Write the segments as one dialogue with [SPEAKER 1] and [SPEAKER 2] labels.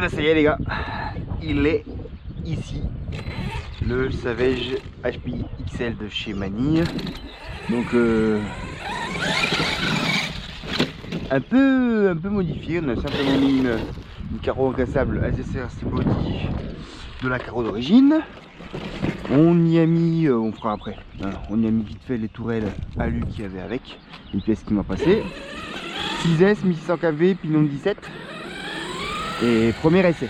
[SPEAKER 1] ben ça y est les gars, il est ici, le Savage HPI XL de chez Manille. Donc un peu modifié, on a simplement mis une carreau encassable AZCRC Body de la carreau d'origine. On y a mis, on fera après, on y a mis vite fait les tourelles alu qu'il y avait avec, une pièce qui m'a passé. 6S, 1600 kV, pignon 17 et premier essai.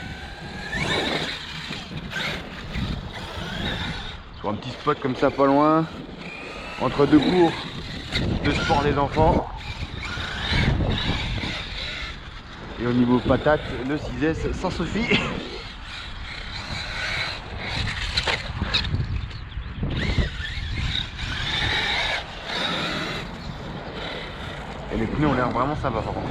[SPEAKER 1] Sur un petit spot comme ça pas loin, entre deux cours de sport des enfants. Et au niveau patate, le 6S sans Sophie. Et les pneus ont l'air vraiment sympa par contre.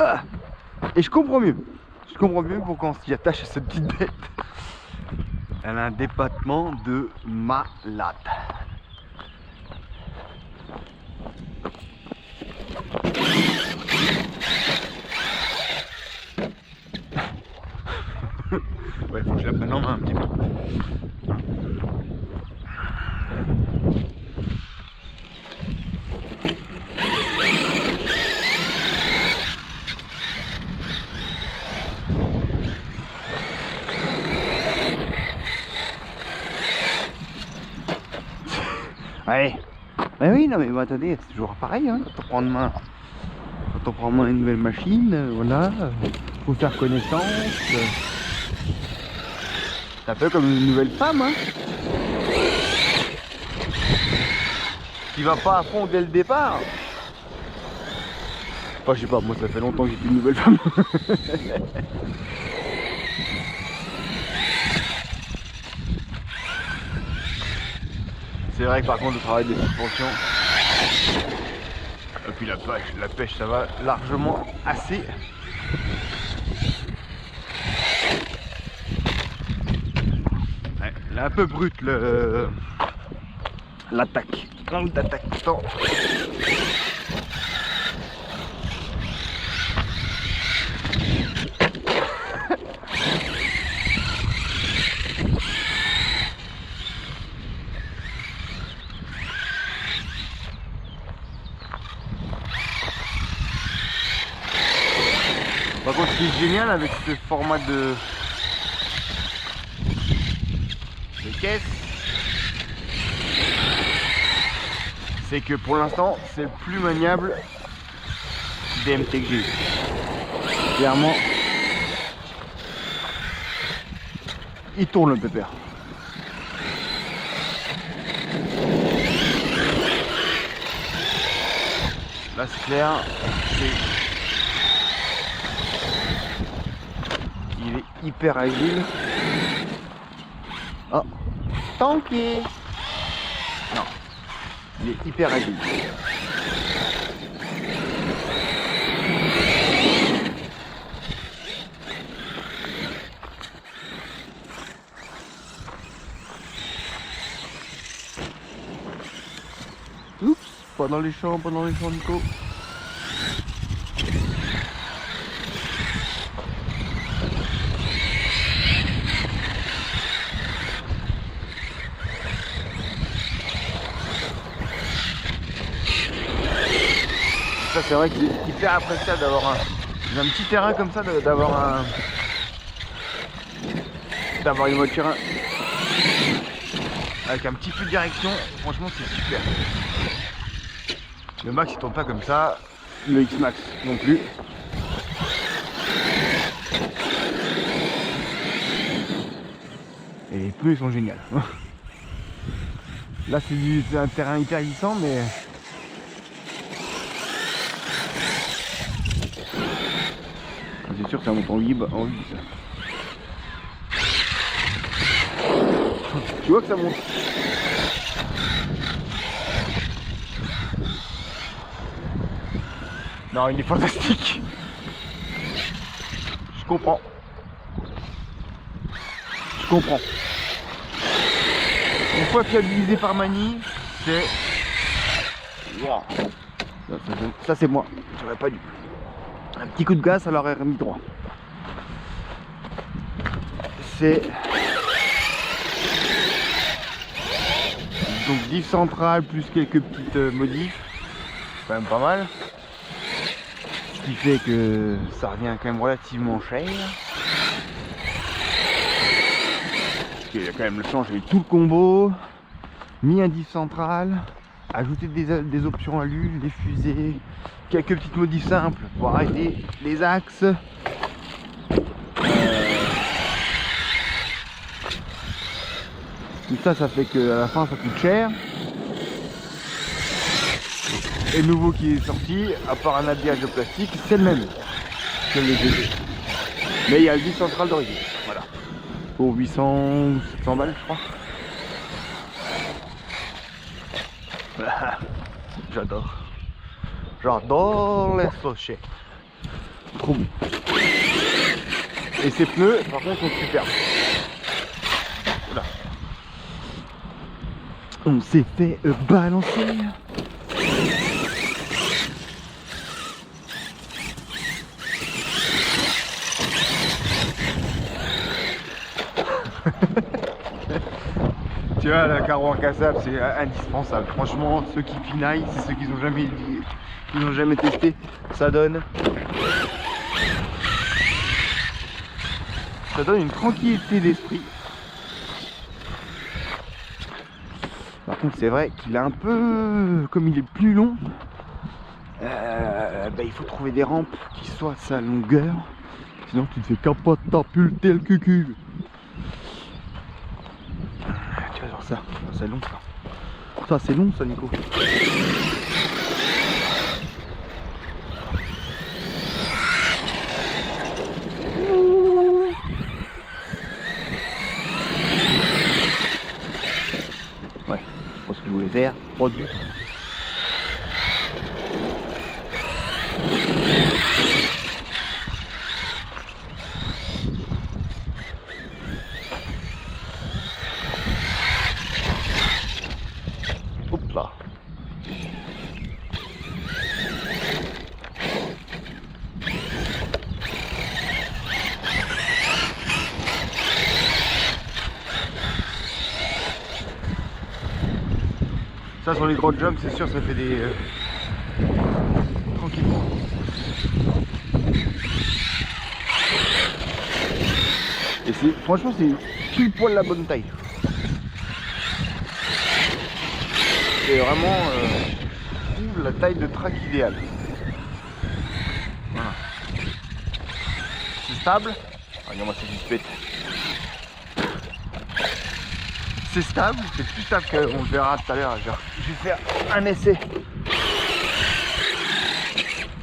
[SPEAKER 1] Ah, et je comprends mieux. Je comprends mieux pourquoi on s'y attache à cette petite bête. Elle a un débattement de malade. Ouais, faut que je la prenne en main un petit peu. Ouais. Bah oui, non mais bah, attendez, c'est toujours pareil, hein, quand on prend en main une nouvelle machine, voilà, faut faire connaissance. C'est un peu comme une nouvelle femme, hein. Qui va pas à fond dès le départ. Enfin, je sais pas, moi ça fait longtemps que j'ai plus une nouvelle femme. C'est vrai que par contre le travail des suspensions et puis la pêche ça va largement assez. Ouais, elle est un peu brute l'attaque. L'angle d'attaque temps. Par contre, ce qui est génial avec ce format de caisse, c'est que pour l'instant, c'est le plus maniable des MT que j'ai eu. Clairement, il tourne le pépère. Là, c'est clair, il est hyper agile. Oh, tanké. Non, il est hyper agile. Oups, pas dans les champs, Nico. Ça c'est vrai que c'est hyper appréciable d'avoir un petit terrain comme ça, d'avoir une voiture avec un petit peu de direction. Franchement c'est super. Le Max il tourne pas comme ça, le X-Max non plus. Et les pneus ils sont géniaux. Là c'est un terrain hyper glissant mais c'est sûr que ça monte en libre ça. Tu vois que ça monte. Non, il est fantastique. Je comprends. Je comprends. Une fois fiabilisé par Mani, c'est... Wow. Ça c'est moi. J'aurais pas dû. Un petit coup de gaz, ça l'aurait remis droit. C'est... Donc diff centrale plus quelques petites modifs. C'est quand même pas mal. Ce qui fait que ça revient quand même relativement cher. Parce qu'il y a quand même le change, j'ai eu tout le combo, mis un diff central, ajouté des options alu, les fusées, quelques petites modifs simples pour arrêter les axes. Tout ça, ça fait qu'à la fin ça coûte cher. Et le nouveau qui est sorti, à part un habillage de plastique, c'est le même que le GT. Mais il y a le diff central d'origine. Voilà. Pour 800 700 balles, je crois. J'adore. J'adore les sochets. Trop bon. Et ces pneus, par contre, sont superbes. Voilà. On s'est fait balancer. Tu vois, la carreau incassable, c'est indispensable. Franchement, ceux qui pinaillent, c'est ceux qui n'ont jamais testé. Ça donne une tranquillité d'esprit. Par contre, c'est vrai qu'il est un peu, comme il est plus long, il faut trouver des rampes qui soient à sa longueur. Sinon, tu te fais catapulter le cucu. Tu vas voir ça, c'est long ça. Ça c'est long ça, Nico. Ouais, je pense que je voulais faire produit. Hop là. Ça sur les gros jumps, c'est sûr, ça fait des... tranquillement. Et c'est, franchement, c'est pile poil la bonne taille. C'est vraiment la taille de track idéale. Voilà. C'est stable. Ah, regarde-moi cette suspecte. C'est stable, c'est plus stable qu'on le verra tout à l'heure. Je vais faire un essai.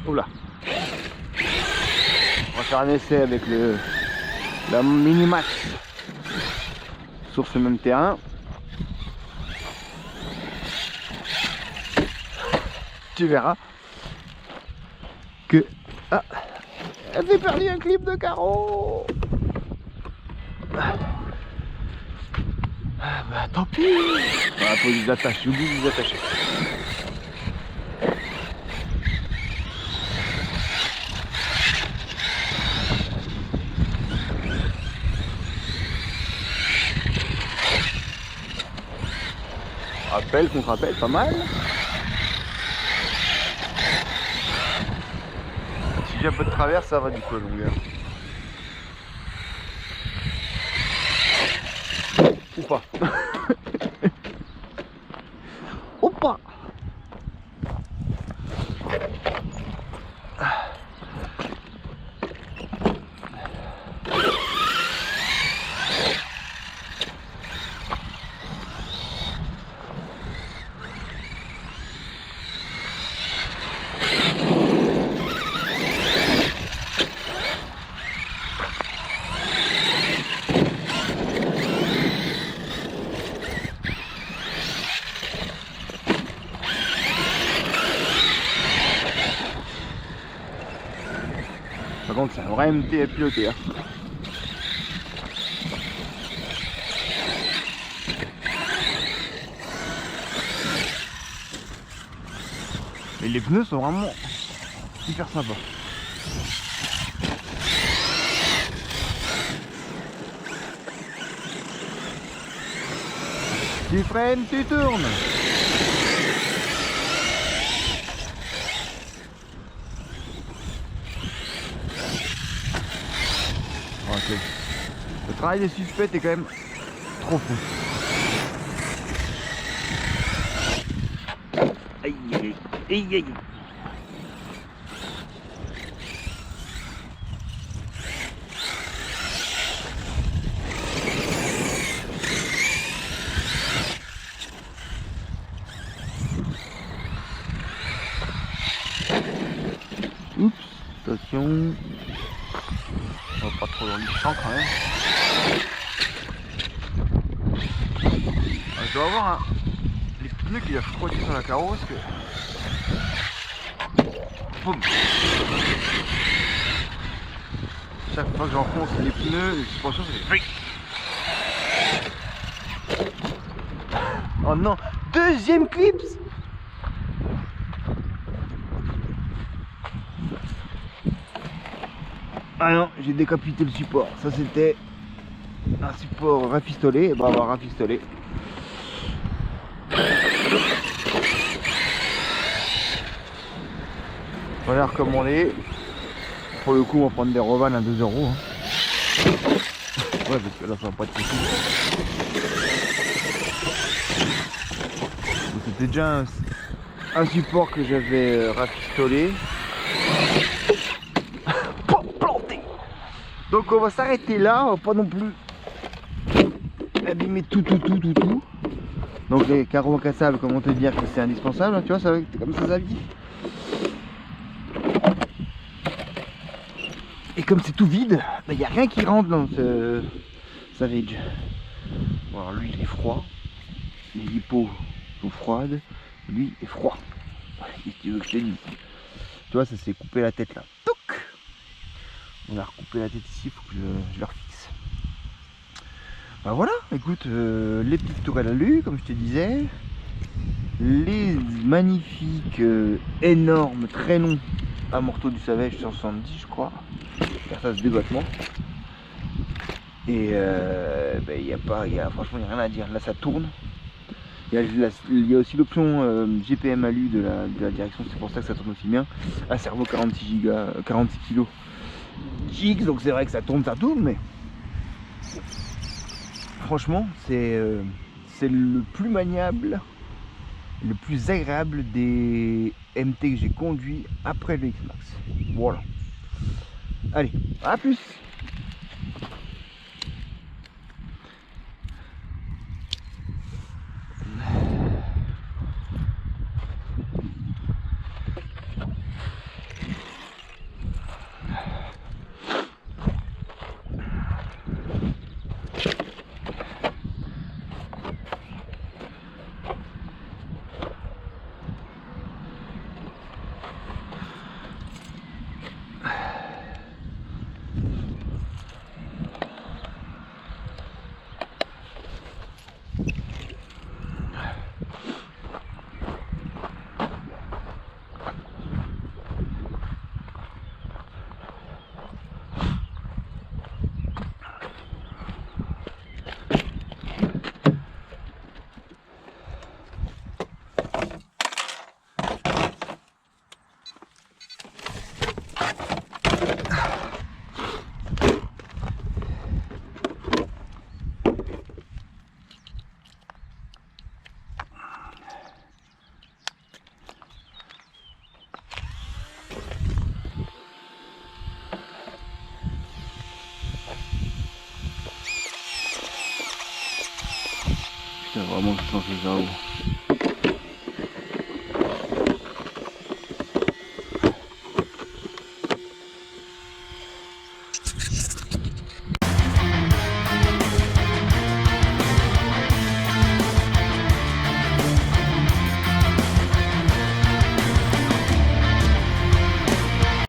[SPEAKER 1] Oula. On va faire un essai avec la Minimax sur ce même terrain. Tu verras que... Ah, j'ai perdu un clip de carreau. Ah bah tant pis. Il faut les attacher, j'ai oublié de les attacher. Rappel contre appel, pas mal. Si j'ai un peu de travers, ça va du coup à longueur. Ou pas. Ou pas. contre, c'est un vrai MT à piloter. Hein. Et les pneus sont vraiment hyper sympas. Tu freines, tu tournes. Ok. Le travail des suspects est quand même trop fou. Aïe aïe aïe aïe. Oups, attention. On va pas trop dans le champ quand même. Je dois avoir les pneus qui a frotté sur la carrosse que... Boum. Chaque fois que j'enfonce les pneus, les suspensions c'est des... Oh non, deuxième clips. Ah non, j'ai décapité le support. Ça c'était un support rafistolé. Bah on va rafistoler. Voilà recommandé. Pour le coup on va prendre des Rovan à 2 €. Hein. Ouais parce que là ça va pas être possible. C'était déjà un support que j'avais rafistolé. Planté. Donc on va s'arrêter là, on va pas non plus abîmer tout. Donc les carreaux incassables, comment te dire que c'est indispensable, hein, tu vois, ça va, comme ça vie. Et comme c'est tout vide, il n'y a rien qui rentre dans ce Savage. Bon, alors lui il est froid, les hippos sont froides, lui est froid. Qu'est-ce que tu veux que je te dise? Tu vois, ça s'est coupé la tête là. Touc. On a recoupé la tête ici, il faut que je le refixe. Bah voilà, écoute, les petites tourelles à lui, comme je te disais. Les magnifiques, énormes, très longs amortisseurs du Savage 170 je crois. Car ça se débattement. Et bah, franchement il n'y a rien à dire. Là ça tourne. Il y a aussi l'option GPM alu de la direction, c'est pour ça que ça tourne aussi bien. Un cerveau 46 kg X, donc c'est vrai que ça tourne, mais franchement c'est le plus maniable, le plus agréable des MT que j'ai conduit après le X-Max. Voilà. Allez, à plus. Putain, vraiment je sens que ça va.